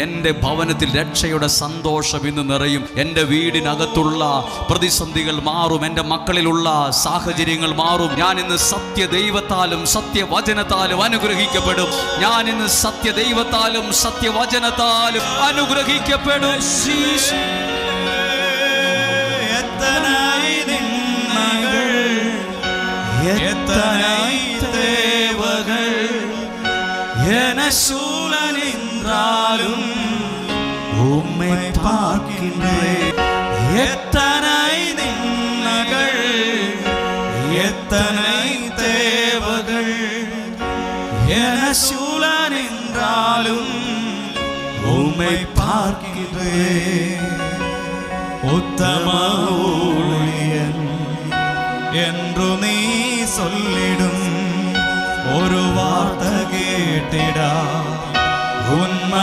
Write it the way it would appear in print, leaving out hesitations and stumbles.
എൻ്റെ ഭവനത്തിൽ രക്ഷയുടെ സന്തോഷം ഇന്ന് നിറയും. എൻ്റെ വീടിനകത്തുള്ള പ്രതിസന്ധികൾ മാറും. എൻ്റെ മക്കളിലുള്ള സാഹചര്യങ്ങൾ മാറും. ഞാൻ ഇന്ന് സത്യദൈവത്താലും സത്യവചനത്താലും അനുഗ്രഹിക്കപ്പെടും. ഞാൻ ഇന്ന് സത്യദൈവത്താലും സത്യവചനത്താലും അനുഗ്രഹിക്കപ്പെടും. சூழலின்றாலும் உம்மை பார்க்கின்றேன். எத்தனை நின்னகள், எத்தனை தேவகள் என சூழலின்றாலும் உம்மை பார்க்கின்றேன். உத்தம ஊழியன் என்று நீ சொல்லிடும் ஒரு வார்த்தை கேட்டிடா உண்மை